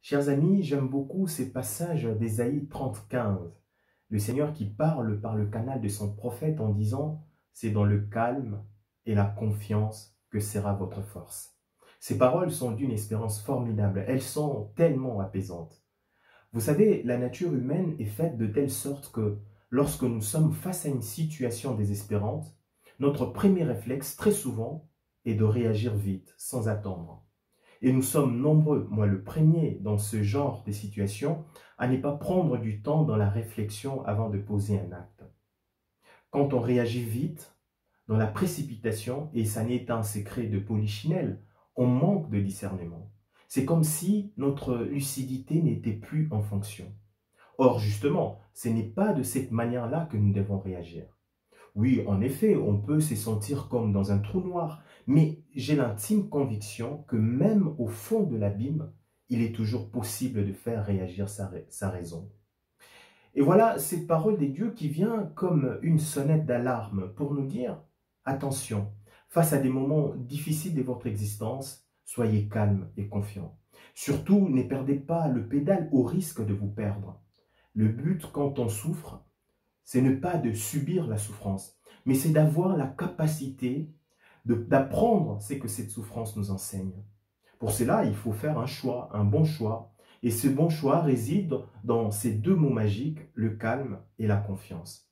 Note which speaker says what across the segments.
Speaker 1: Chers amis, j'aime beaucoup ces passages d'Ésaïe 30:15. Le Seigneur qui parle par le canal de son prophète en disant « C'est dans le calme et la confiance que sera votre force ». Ces paroles sont d'une espérance formidable. Elles sont tellement apaisantes. Vous savez, la nature humaine est faite de telle sorte que lorsque nous sommes face à une situation désespérante, notre premier réflexe, très souvent, est de réagir vite, sans attendre. Et nous sommes nombreux, moi le premier, dans ce genre de situation, à ne pas prendre du temps dans la réflexion avant de poser un acte. Quand on réagit vite, dans la précipitation, et ça n'est un secret de polichinelle, on manque de discernement. C'est comme si notre lucidité n'était plus en fonction. Or, justement, ce n'est pas de cette manière-là que nous devons réagir. Oui, en effet, on peut se sentir comme dans un trou noir, mais j'ai l'intime conviction que même au fond de l'abîme, il est toujours possible de faire réagir sa raison. Et voilà cette parole des dieux qui vient comme une sonnette d'alarme pour nous dire « Attention, face à des moments difficiles de votre existence, soyez calme et confiant. Surtout, ne perdez pas le pédale au risque de vous perdre. Le but quand on souffre, c'est ne pas de subir la souffrance, mais c'est d'avoir la capacité d'apprendre ce que cette souffrance nous enseigne. Pour cela, il faut faire un choix, un bon choix. Et ce bon choix réside dans ces deux mots magiques, le calme et la confiance.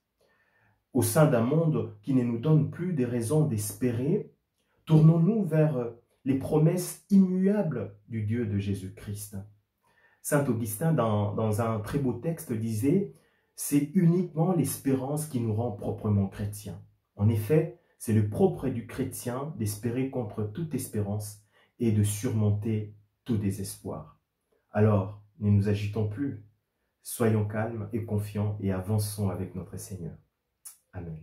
Speaker 1: Au sein d'un monde qui ne nous donne plus des raisons d'espérer, tournons-nous vers les promesses immuables du Dieu de Jésus-Christ. Saint Augustin, dans un très beau texte, disait « C'est uniquement l'espérance qui nous rend proprement chrétiens. » En effet, c'est le propre du chrétien d'espérer contre toute espérance et de surmonter tout désespoir. Alors, ne nous agitons plus, soyons calmes et confiants et avançons avec notre Seigneur. Amen.